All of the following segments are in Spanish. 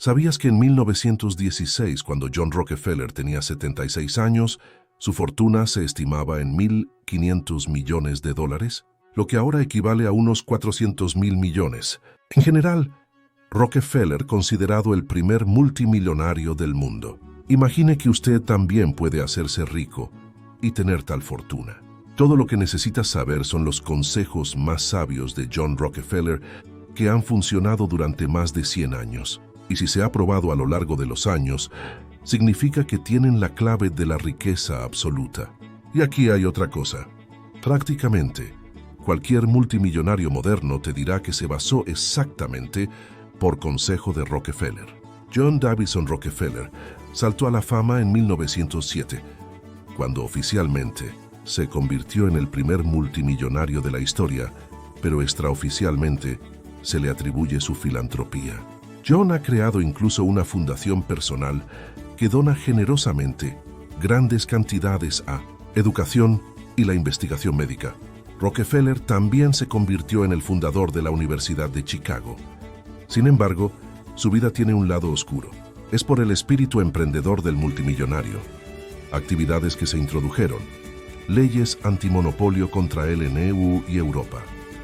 ¿Sabías que en 1916, cuando John Rockefeller tenía 76 años, su fortuna se estimaba en $1.500 millones, lo que ahora equivale a unos 400.000 millones? En general, Rockefeller considerado el primer multimillonario del mundo. Imagine que usted también puede hacerse rico y tener tal fortuna. Todo lo que necesitas saber son los consejos más sabios de John Rockefeller que han funcionado durante más de 100 años. Y si se ha probado a lo largo de los años, significa que tienen la clave de la riqueza absoluta. Y aquí hay otra cosa. Prácticamente, cualquier multimillonario moderno te dirá que se basó exactamente por consejo de Rockefeller. John Davison Rockefeller saltó a la fama en 1907, cuando oficialmente se convirtió en el primer multimillonario de la historia, pero extraoficialmente se le atribuye su filantropía. John ha creado incluso una fundación personal que dona generosamente grandes cantidades a educación y la investigación médica. Rockefeller también se convirtió en el fundador de la Universidad de Chicago. Sin embargo, su vida tiene un lado oscuro. Es por el espíritu emprendedor del multimillonario. Actividades que se introdujeron. Leyes antimonopolio contra el EU y Europa.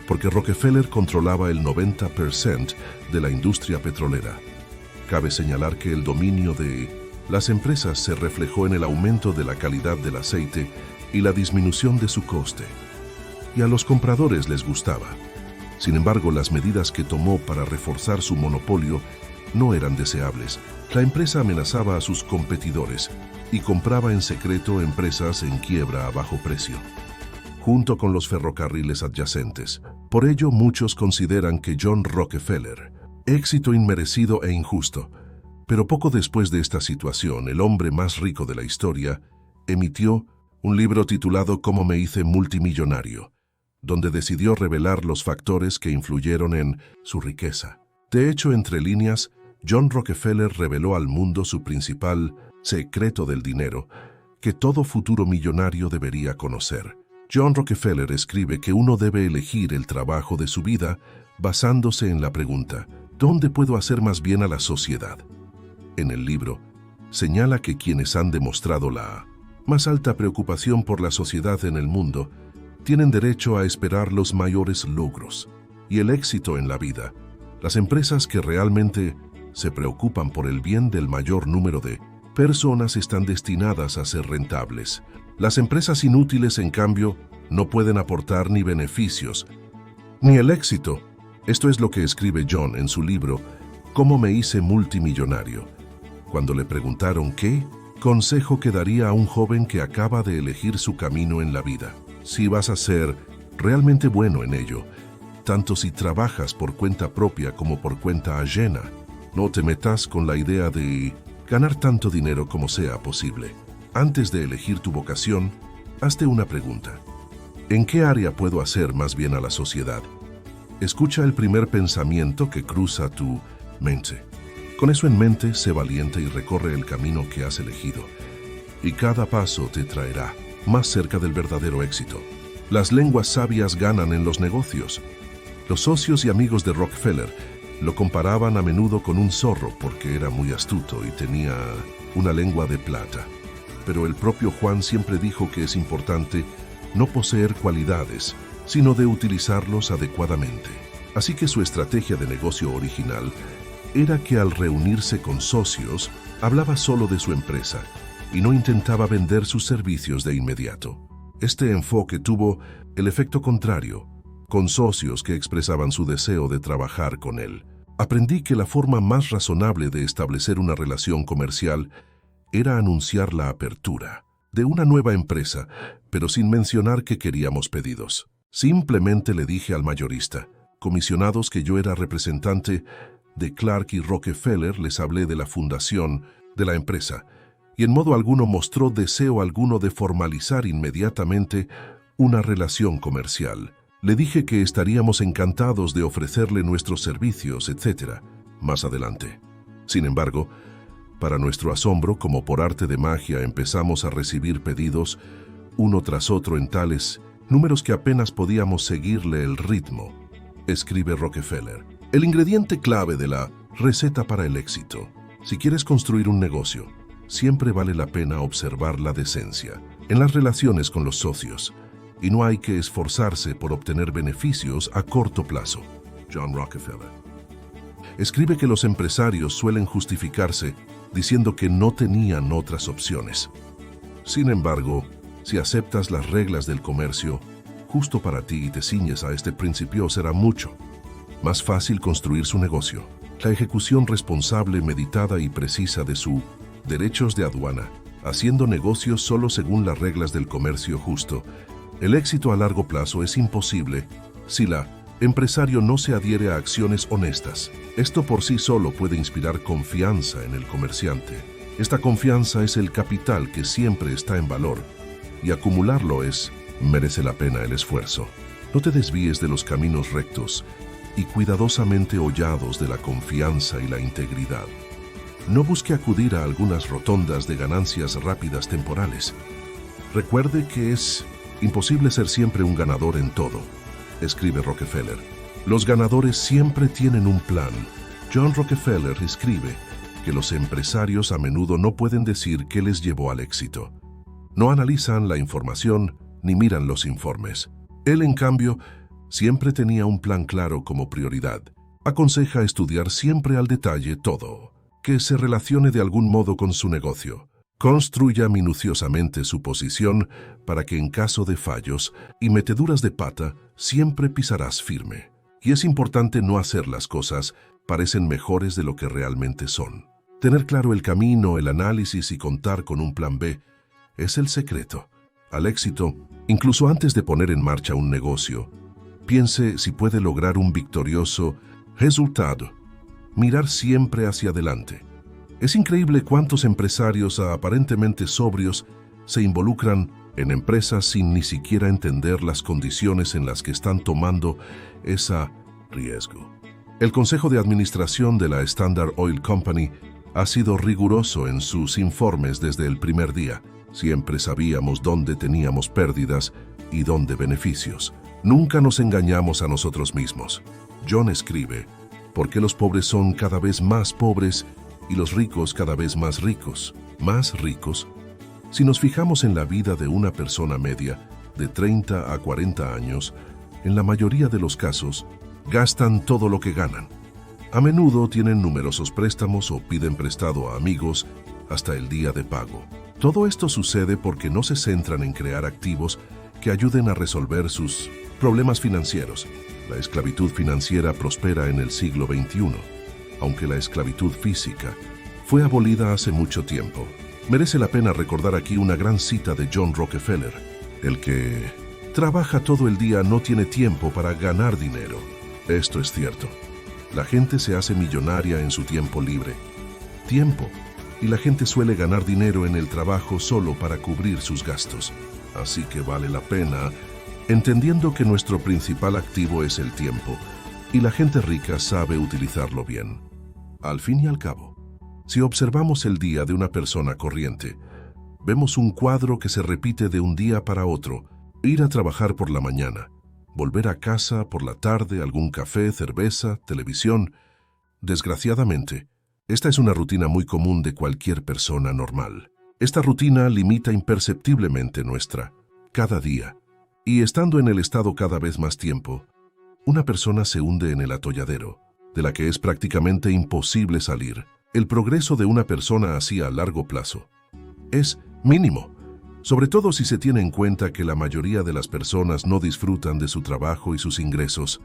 Porque Rockefeller controlaba el 90% de la industria petrolera. Cabe señalar que el dominio de las empresas se reflejó en el aumento de la calidad del aceite y la disminución de su coste. Y a los compradores les gustaba. Sin embargo, las medidas que tomó para reforzar su monopolio no eran deseables. La empresa amenazaba a sus competidores y compraba en secreto empresas en quiebra a bajo precio, junto con los ferrocarriles adyacentes. Por ello, muchos consideran que John Rockefeller, éxito inmerecido e injusto. Pero poco después de esta situación, el hombre más rico de la historia emitió un libro titulado Cómo me hice multimillonario, donde decidió revelar los factores que influyeron en su riqueza. De hecho, entre líneas, John Rockefeller reveló al mundo su principal secreto del dinero, que todo futuro millonario debería conocer. John Rockefeller escribe que uno debe elegir el trabajo de su vida basándose en la pregunta, ¿dónde puedo hacer más bien a la sociedad? En el libro, señala que quienes han demostrado la más alta preocupación por la sociedad en el mundo tienen derecho a esperar los mayores logros y el éxito en la vida. Las empresas que realmente se preocupan por el bien del mayor número de personas están destinadas a ser rentables. Las empresas inútiles, en cambio, no pueden aportar ni beneficios, ni el éxito. Esto es lo que escribe John en su libro, Cómo me hice multimillonario. Cuando le preguntaron qué consejo que daría a un joven que acaba de elegir su camino en la vida. Si vas a ser realmente bueno en ello, tanto si trabajas por cuenta propia como por cuenta ajena, no te metas con la idea de ganar tanto dinero como sea posible. Antes de elegir tu vocación, hazte una pregunta. ¿En qué área puedo hacer más bien a la sociedad? Escucha el primer pensamiento que cruza tu mente. Con eso en mente, sé valiente y recorre el camino que has elegido. Y cada paso te traerá más cerca del verdadero éxito. Las lenguas sabias ganan en los negocios. Los socios y amigos de Rockefeller lo comparaban a menudo con un zorro porque era muy astuto y tenía una lengua de plata. Pero el propio Juan siempre dijo que es importante no poseer cualidades, sino de utilizarlos adecuadamente. Así que su estrategia de negocio original era que al reunirse con socios, hablaba solo de su empresa y no intentaba vender sus servicios de inmediato. Este enfoque tuvo el efecto contrario, con socios que expresaban su deseo de trabajar con él. Aprendí que la forma más razonable de establecer una relación comercial era anunciar la apertura de una nueva empresa, pero sin mencionar que queríamos pedidos. Simplemente le dije al mayorista, comisionados, que yo era representante de Clark y Rockefeller, les hablé de la fundación de la empresa, y en modo alguno mostró deseo alguno de formalizar inmediatamente una relación comercial. Le dije que estaríamos encantados de ofrecerle nuestros servicios, etc. más adelante. Sin embargo, para nuestro asombro, como por arte de magia, empezamos a recibir pedidos uno tras otro en tales números que apenas podíamos seguirle el ritmo, escribe Rockefeller. El ingrediente clave de la Receta para el éxito. Si quieres construir un negocio, siempre vale la pena observar la decencia en las relaciones con los socios, y no hay que esforzarse por obtener beneficios a corto plazo. John Rockefeller escribe que los empresarios suelen justificarse diciendo que no tenían otras opciones. Sin embargo, si aceptas las reglas del comercio justo para ti y te ciñes a este principio, será mucho más fácil construir su negocio. La ejecución responsable, meditada y precisa de sus derechos de aduana, haciendo negocios solo según las reglas del comercio justo. El éxito a largo plazo es imposible si el empresario no se adhiere a acciones honestas. Esto por sí solo puede inspirar confianza en el comerciante. Esta confianza es el capital que siempre está en valor, y acumularlo merece la pena el esfuerzo. No te desvíes de los caminos rectos y cuidadosamente hollados de la confianza y la integridad. No busque acudir a algunas rotondas de ganancias rápidas temporales. Recuerde que es imposible ser siempre un ganador en todo, escribe Rockefeller. Los ganadores siempre tienen un plan. John Rockefeller escribe que los empresarios a menudo no pueden decir qué les llevó al éxito. No analizan la información ni miran los informes. Él, en cambio, siempre tenía un plan claro como prioridad. Aconseja estudiar siempre al detalle todo, que se relacione de algún modo con su negocio. Construya minuciosamente su posición para que en caso de fallos y meteduras de pata siempre pisarás firme. Y es importante no hacer las cosas parecen mejores de lo que realmente son. Tener claro el camino, el análisis y contar con un plan B es el secreto al éxito. Incluso antes de poner en marcha un negocio, piense si puede lograr un victorioso resultado. Mirar siempre hacia adelante. Es increíble cuántos empresarios aparentemente sobrios se involucran en empresas sin ni siquiera entender las condiciones en las que están tomando ese riesgo. El Consejo de Administración de la Standard Oil Company ha sido riguroso en sus informes desde el primer día. Siempre sabíamos dónde teníamos pérdidas y dónde beneficios. Nunca nos engañamos a nosotros mismos. John escribe, ¿por qué los pobres son cada vez más pobres y los ricos cada vez más ricos? Más ricos. Si nos fijamos en la vida de una persona media, de 30 a 40 años, en la mayoría de los casos, gastan todo lo que ganan. A menudo tienen numerosos préstamos o piden prestado a amigos hasta el día de pago. Todo esto sucede porque no se centran en crear activos que ayuden a resolver sus problemas financieros. La esclavitud financiera prospera en el siglo XXI, aunque la esclavitud física fue abolida hace mucho tiempo. Merece la pena recordar aquí una gran cita de John Rockefeller: el que trabaja todo el día no tiene tiempo para ganar dinero. Esto es cierto. La gente se hace millonaria en su tiempo libre. Y la gente suele ganar dinero en el trabajo solo para cubrir sus gastos. Así que vale la pena, entendiendo que nuestro principal activo es el tiempo, y la gente rica sabe utilizarlo bien. Al fin y al cabo, si observamos el día de una persona corriente, vemos un cuadro que se repite de un día para otro: ir a trabajar por la mañana, volver a casa por la tarde, algún café, cerveza, televisión. Desgraciadamente, esta es una rutina muy común de cualquier persona normal. Esta rutina limita imperceptiblemente nuestra cada día, y estando en el estado cada vez más tiempo, una persona se hunde en el atolladero, de la que es prácticamente imposible salir. El progreso de una persona así a largo plazo es mínimo, sobre todo si se tiene en cuenta que la mayoría de las personas no disfrutan de su trabajo y sus ingresos.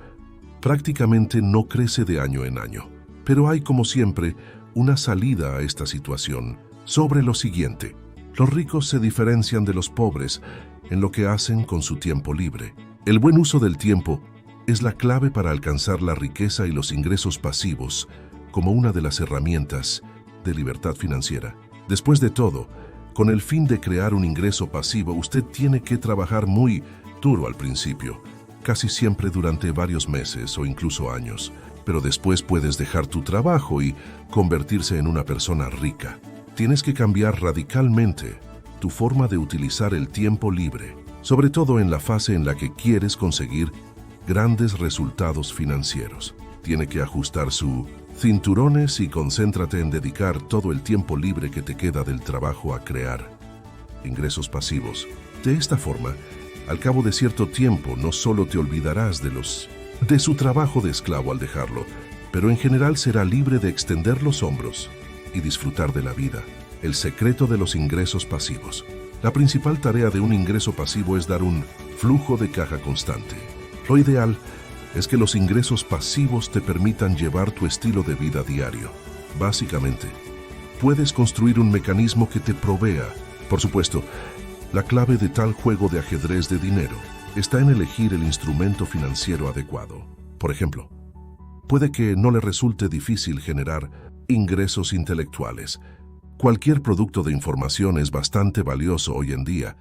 Prácticamente no crece de año en año. Pero hay, como siempre, una salida a esta situación sobre lo siguiente: los ricos se diferencian de los pobres en lo que hacen con su tiempo libre. El buen uso del tiempo es la clave para alcanzar la riqueza y los ingresos pasivos como una de las herramientas de libertad financiera. Después de todo, con el fin de crear un ingreso pasivo, usted tiene que trabajar muy duro al principio, casi siempre durante varios meses o incluso años. Pero después puedes dejar tu trabajo y convertirse en una persona rica. Tienes que cambiar radicalmente tu forma de utilizar el tiempo libre, sobre todo en la fase en la que quieres conseguir grandes resultados financieros. Tiene que ajustar su cinturones y concéntrate en dedicar todo el tiempo libre que te queda del trabajo a crear ingresos pasivos. De esta forma, al cabo de cierto tiempo no solo te olvidarás de su trabajo de esclavo al dejarlo, pero en general será libre de extender los hombros y disfrutar de la vida. El secreto de los ingresos pasivos. La principal tarea de un ingreso pasivo es dar un flujo de caja constante. Lo ideal es que los ingresos pasivos te permitan llevar tu estilo de vida diario. Básicamente, puedes construir un mecanismo que te provea. Por supuesto, la clave de tal juego de ajedrez de dinero está en elegir el instrumento financiero adecuado. Por ejemplo, puede que no le resulte difícil generar ingresos intelectuales. Cualquier producto de información es bastante valioso hoy en día,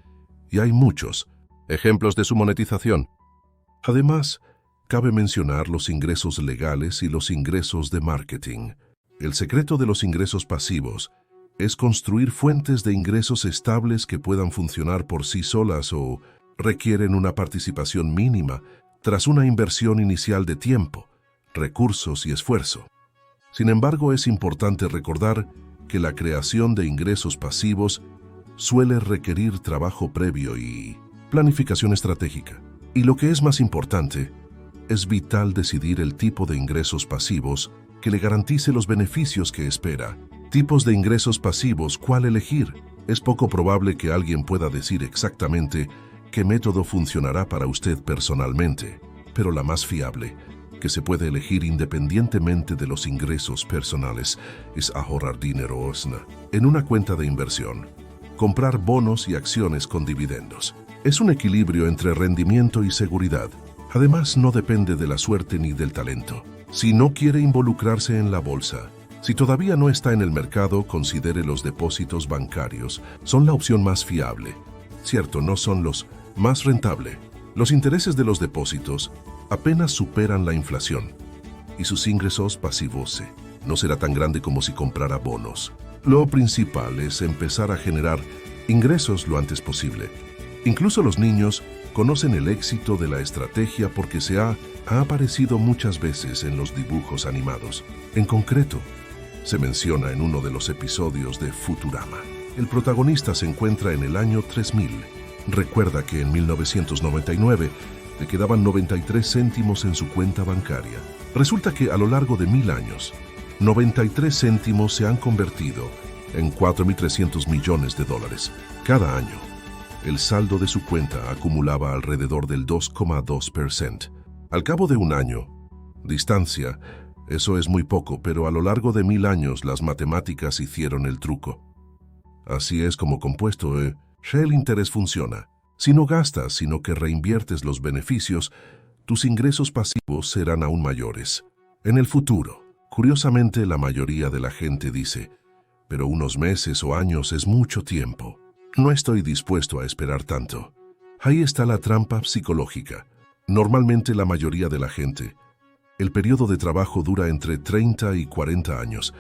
y hay muchos ejemplos de su monetización. Además, cabe mencionar los ingresos legales y los ingresos de marketing. El secreto de los ingresos pasivos es construir fuentes de ingresos estables que puedan funcionar por sí solas o requieren una participación mínima tras una inversión inicial de tiempo, recursos y esfuerzo. Sin embargo, es importante recordar que la creación de ingresos pasivos suele requerir trabajo previo y planificación estratégica. Y lo que es más importante, es vital decidir el tipo de ingresos pasivos que le garantice los beneficios que espera. Tipos de ingresos pasivos, ¿cuál elegir? Es poco probable que alguien pueda decir exactamente qué método funcionará para usted personalmente, pero la más fiable, que se puede elegir independientemente de los ingresos personales, es ahorrar dinero en una cuenta de inversión. Comprar bonos y acciones con dividendos. Es un equilibrio entre rendimiento y seguridad. Además, no depende de la suerte ni del talento. Si no quiere involucrarse en la bolsa, si todavía no está en el mercado, considere los depósitos bancarios. Son la opción más fiable. Cierto, no son los más rentable. Los intereses de los depósitos apenas superan la inflación y sus ingresos pasivos no será tan grande como si comprara bonos. Lo principal es empezar a generar ingresos lo antes posible. Incluso los niños conocen el éxito de la estrategia porque ha aparecido muchas veces en los dibujos animados. En concreto, se menciona en uno de los episodios de Futurama. El protagonista se encuentra en el año 3000. Recuerda que en 1999 le quedaban 93 céntimos en su cuenta bancaria. Resulta que a lo largo de 1000 años, 93 céntimos se han convertido en 4.300 millones de dólares. Cada año, el saldo de su cuenta acumulaba alrededor del 2,2%. Al cabo de un año, distancia, eso es muy poco, pero a lo largo de 1000 años las matemáticas hicieron el truco. Así es como compuesto, el interés funciona. Si no gastas, sino que reinviertes los beneficios, tus ingresos pasivos serán aún mayores. En el futuro, curiosamente la mayoría de la gente dice, pero unos meses o años es mucho tiempo. No estoy dispuesto a esperar tanto. Ahí está la trampa psicológica. Normalmente la mayoría de la gente, el periodo de trabajo dura entre 30 y 40 años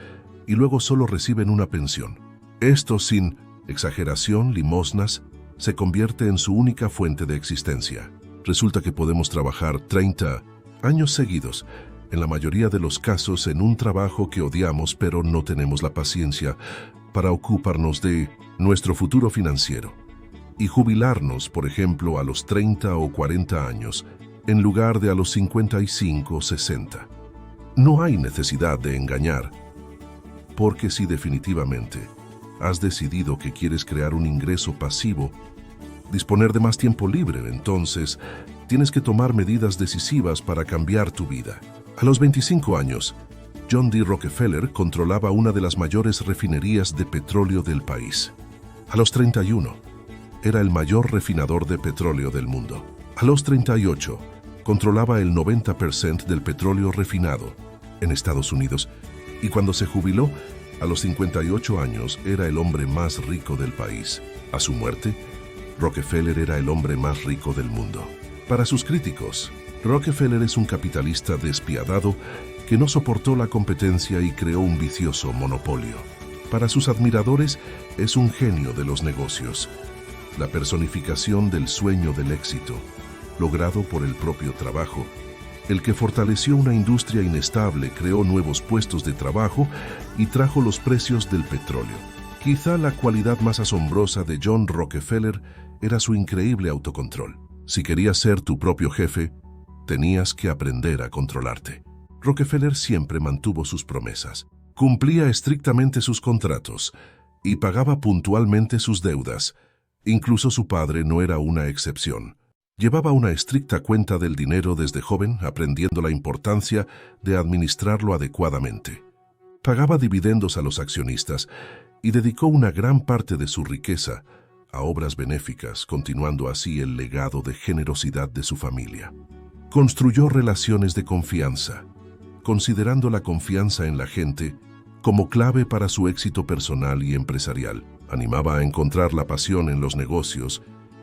y luego solo reciben una pensión. Esto, sin exageración, limosnas, se convierte en su única fuente de existencia. Resulta que podemos trabajar 30 años seguidos, en la mayoría de los casos en un trabajo que odiamos, pero no tenemos la paciencia para ocuparnos de nuestro futuro financiero y jubilarnos, por ejemplo, a los 30 o 40 años, en lugar de a los 55 o 60. No hay necesidad de engañar, porque si definitivamente has decidido que quieres crear un ingreso pasivo, disponer de más tiempo libre, entonces tienes que tomar medidas decisivas para cambiar tu vida. A los 25 años, John D. Rockefeller controlaba una de las mayores refinerías de petróleo del país. A los 31, era el mayor refinador de petróleo del mundo. A los 38, controlaba el 90% del petróleo refinado en Estados Unidos. Y cuando se jubiló, a los 58 años, era el hombre más rico del país. A su muerte, Rockefeller era el hombre más rico del mundo. Para sus críticos, Rockefeller es un capitalista despiadado que no soportó la competencia y creó un vicioso monopolio. Para sus admiradores, es un genio de los negocios, la personificación del sueño del éxito, logrado por el propio trabajo, el que fortaleció una industria inestable, creó nuevos puestos de trabajo y trajo los precios del petróleo. Quizá la cualidad más asombrosa de John Rockefeller era su increíble autocontrol. Si querías ser tu propio jefe, tenías que aprender a controlarte. Rockefeller siempre mantuvo sus promesas, cumplía estrictamente sus contratos y pagaba puntualmente sus deudas. Incluso su padre no era una excepción. Llevaba una estricta cuenta del dinero desde joven, aprendiendo la importancia de administrarlo adecuadamente. Pagaba dividendos a los accionistas y dedicó una gran parte de su riqueza a obras benéficas, continuando así el legado de generosidad de su familia. Construyó relaciones de confianza, considerando la confianza en la gente como clave para su éxito personal y empresarial. Animaba a encontrar la pasión en los negocios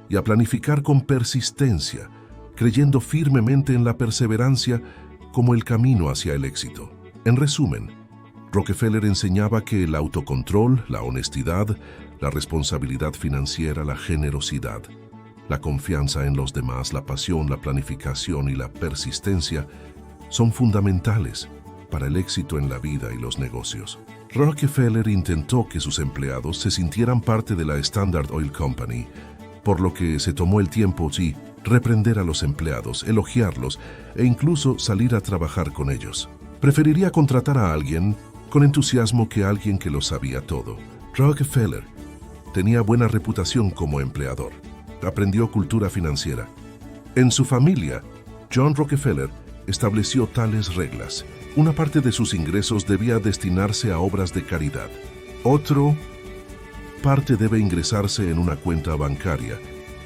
y a planificar con persistencia, creyendo firmemente en la perseverancia como el camino hacia el éxito. En resumen, Rockefeller enseñaba que el autocontrol, la honestidad, la responsabilidad financiera, la generosidad, la confianza en los demás, la pasión, la planificación y la persistencia son fundamentales para el éxito en la vida y los negocios. Rockefeller intentó que sus empleados se sintieran parte de la Standard Oil Company, por lo que se tomó el tiempo, sí, reprender a los empleados, elogiarlos e incluso salir a trabajar con ellos. Preferiría contratar a alguien con entusiasmo que a alguien que lo sabía todo. Rockefeller tenía buena reputación como empleador. Aprendió cultura financiera. En su familia, John Rockefeller estableció tales reglas. Una parte de sus ingresos debía destinarse a obras de caridad. Otra parte debe ingresarse en una cuenta bancaria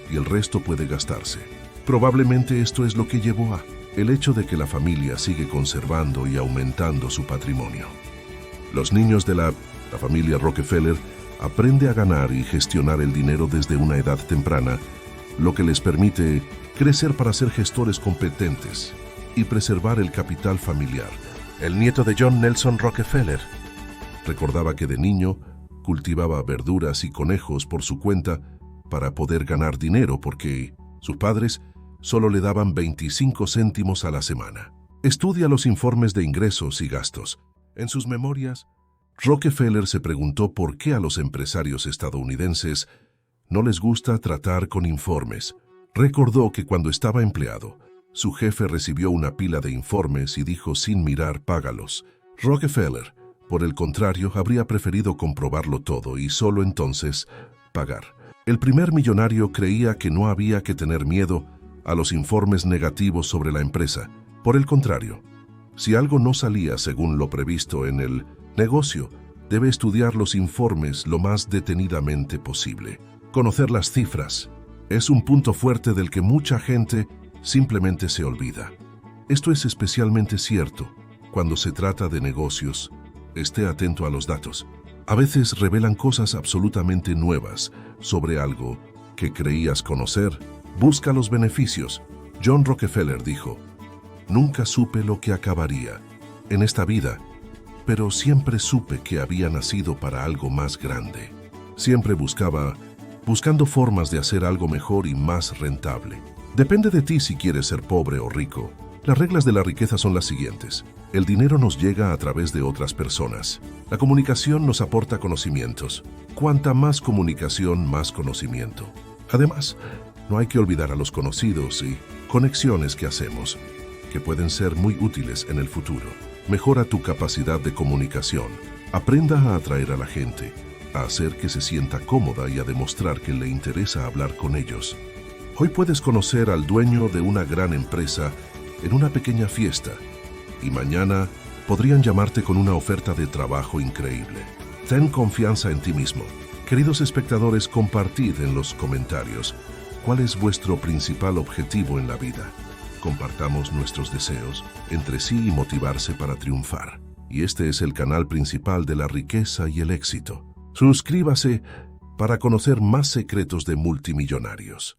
y el resto puede gastarse. Probablemente esto es lo que llevó a el hecho de que la familia sigue conservando y aumentando su patrimonio. Los niños de la familia Rockefeller aprenden a ganar y gestionar el dinero desde una edad temprana, lo que les permite crecer para ser gestores competentes y preservar el capital familiar. El nieto de John Nelson Rockefeller recordaba que de niño cultivaba verduras y conejos por su cuenta para poder ganar dinero porque sus padres solo le daban 25 céntimos a la semana. Estudia los informes de ingresos y gastos. En sus memorias, Rockefeller se preguntó por qué a los empresarios estadounidenses no les gusta tratar con informes. Recordó que cuando estaba empleado, su jefe recibió una pila de informes y dijo sin mirar, págalos. Rockefeller, por el contrario, habría preferido comprobarlo todo y solo entonces pagar. El primer millonario creía que no había que tener miedo a los informes negativos sobre la empresa. Por el contrario, si algo no salía según lo previsto en el negocio, debe estudiar los informes lo más detenidamente posible. Conocer las cifras es un punto fuerte del que mucha gente simplemente se olvida. Esto es especialmente cierto cuando se trata de negocios. Esté atento a los datos. A veces revelan cosas absolutamente nuevas sobre algo que creías conocer. Busca los beneficios. John Rockefeller dijo: nunca supe lo que acabaría en esta vida, pero siempre supe que había nacido para algo más grande. Siempre buscando formas de hacer algo mejor y más rentable. Depende de ti si quieres ser pobre o rico. Las reglas de la riqueza son las siguientes. El dinero nos llega a través de otras personas. La comunicación nos aporta conocimientos. Cuanta más comunicación, más conocimiento. Además, no hay que olvidar a los conocidos y conexiones que hacemos, que pueden ser muy útiles en el futuro. Mejora tu capacidad de comunicación. Aprenda a atraer a la gente, a hacer que se sienta cómoda y a demostrar que le interesa hablar con ellos. Hoy puedes conocer al dueño de una gran empresa en una pequeña fiesta y mañana podrían llamarte con una oferta de trabajo increíble. Ten confianza en ti mismo. Queridos espectadores, compartid en los comentarios cuál es vuestro principal objetivo en la vida. Compartamos nuestros deseos entre sí y motivarse para triunfar. Y este es el canal principal de la riqueza y el éxito. Suscríbase para conocer más secretos de multimillonarios.